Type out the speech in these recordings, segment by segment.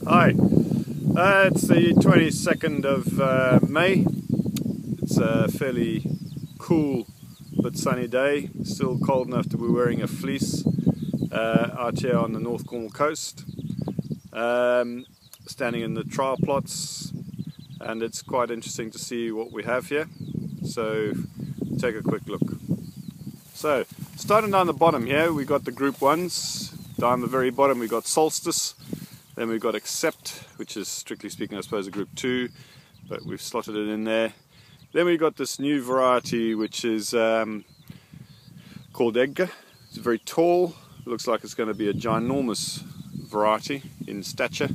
Hi, it's the 22nd of May. It's a fairly cool but sunny day, still cold enough to be wearing a fleece out here on the North Cornwall coast, standing in the trial plots, and it's quite interesting to see what we have here, so take a quick look. So starting down the bottom here, we got the group ones. Down the very bottom we got Solstice. Then we've got Accept, which is strictly speaking I suppose a group 2, but we've slotted it in there. Then we've got this new variety which is called Edgar. It's very tall, it looks like it's going to be a ginormous variety in stature.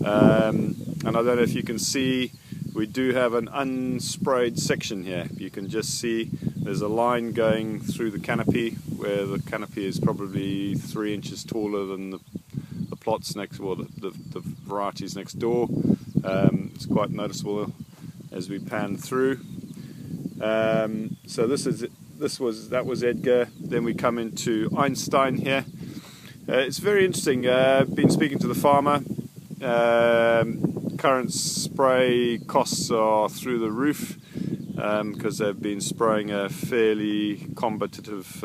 And I don't know if you can see, we do have an unsprayed section here. You can just see there's a line going through the canopy, where the canopy is probably 3 inches taller than the plots next, or the varieties next door. It's quite noticeable as we pan through. So that was Edgar. Then we come into Einstein here. It's very interesting. Been speaking to the farmer. Current spray costs are through the roof because they've been spraying a fairly combative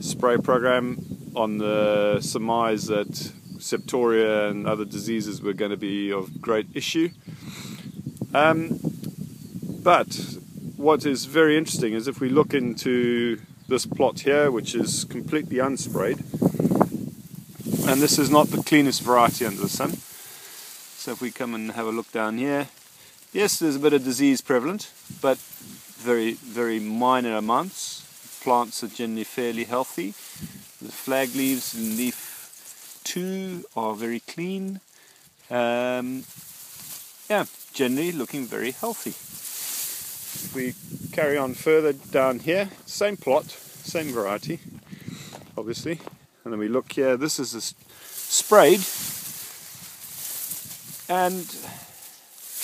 spray program on the surmise that septoria and other diseases were going to be of great issue. But what is very interesting is if we look into this plot here, which is completely unsprayed, and this is not the cleanest variety under the sun. So if we come and have a look down here, yes, there's a bit of disease prevalent, but very, very minor amounts. Plants are generally fairly healthy. The flag leaves in leaf 2 are very clean. Yeah, generally looking very healthy. If we carry on further down here, same plot, same variety, obviously. And then we look here, this is sprayed and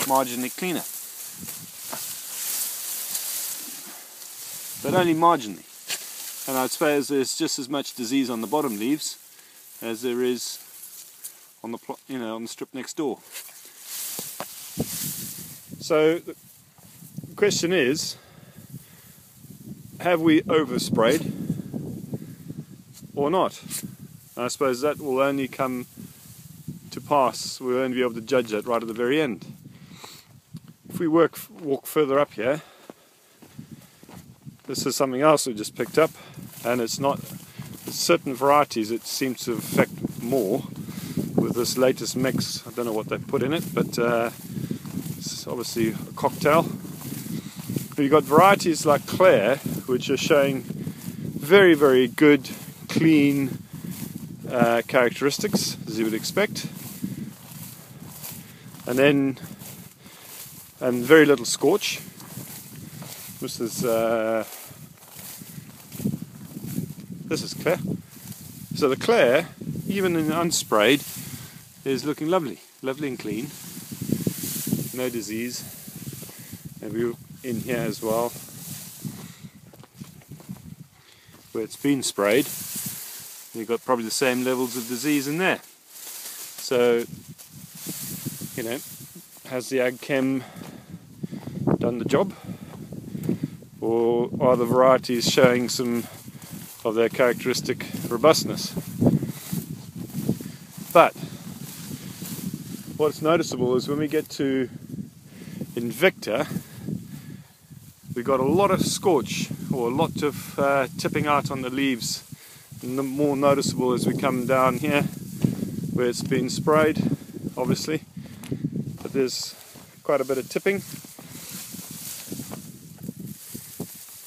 marginally cleaner. But only marginally. And I suppose there's just as much disease on the bottom leaves as there is on the plot, on the strip next door. So the question is, have we oversprayed or not? And I suppose that will only come to pass. We'll only be able to judge that right at the very end. If we walk further up here, this is something else we just picked up, and it's not certain varieties it seems to affect more with this latest mix. I don't know what they put in it, but it's obviously a cocktail. But you've got varieties like Claire, which are showing very, very good, clean characteristics, as you would expect, and very little scorch. This is Claire. So the Claire, even in unsprayed, is looking lovely and clean. No disease. And we're in here as well, where it's been sprayed. You've got probably the same levels of disease in there. So, has the Ag Chem done the job? Or are the varieties showing some of their characteristic robustness? But what's noticeable is when we get to Invicta, we got a lot of scorch, or a lot of tipping out on the leaves. And the more noticeable as we come down here, where it's been sprayed, obviously, but there's quite a bit of tipping.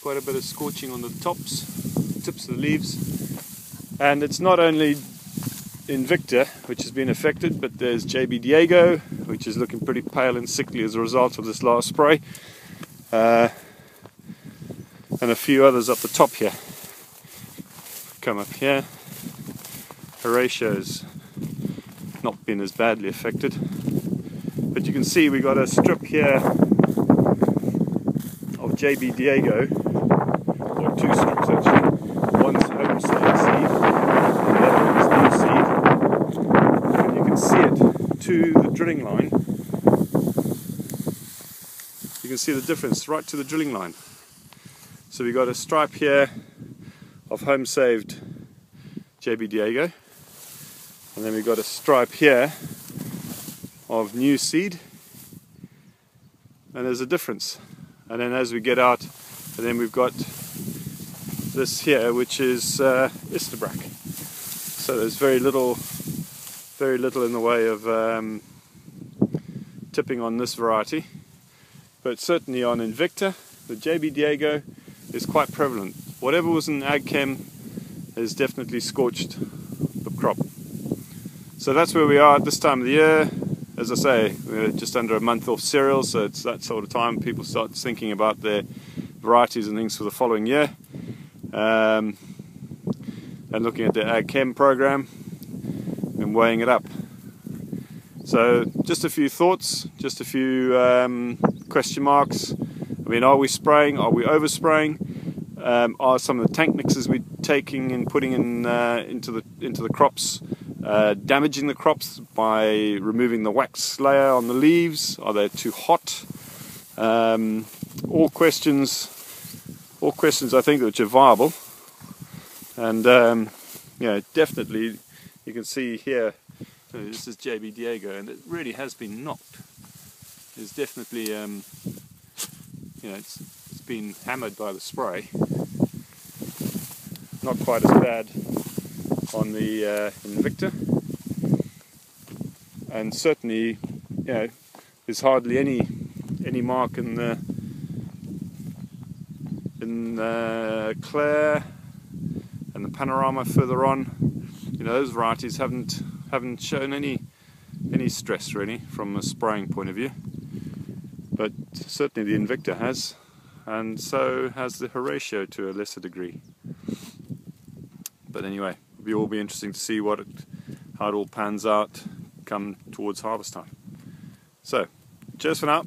Quite a bit of scorching on the tips of the leaves, and it's not only Invicta which has been affected, but there's JB Diego, which is looking pretty pale and sickly as a result of this last spray, and a few others up the top here. Come up here, Horatio's not been as badly affected, but you can see we got a strip here of JB Diego, or 2 strips actually. One's open seed, the other one's new seed. And you can see it to the drilling line. You can see the difference right to the drilling line. So we've got a stripe here of home saved JB Diego, and then we've got a stripe here of new seed, and there's a difference. And then as we get out, and then we've got this here, which is Isterbrack. So there's very little in the way of tipping on this variety, but certainly on Invicta, the JB Diego is quite prevalent. Whatever was in ag chem has definitely scorched the crop. So that's where we are at this time of the year. As I say, we're just under a month off cereals, so it's that sort of time people start thinking about their varieties and things for the following year, and looking at their ag chem program and weighing it up. So just a few thoughts, just a few question marks. I mean, are we spraying? Are we overspraying? Are some of the tank mixes we're taking and putting in into the crops damaging the crops by removing the wax layer on the leaves? Are they too hot? All questions I think which are viable, and definitely you can see here. This is JB Diego, and it really has been knocked. It's definitely it's been hammered by the spray. Not quite as bad on the Invicta, and certainly there's hardly any mark in the Claire and the Panorama further on. Those varieties haven't shown any stress really from a spraying point of view, but certainly the Invicta has, and so has the Horatio to a lesser degree. But anyway, it'll all be interesting to see how it all pans out come towards harvest time. So, cheers for now.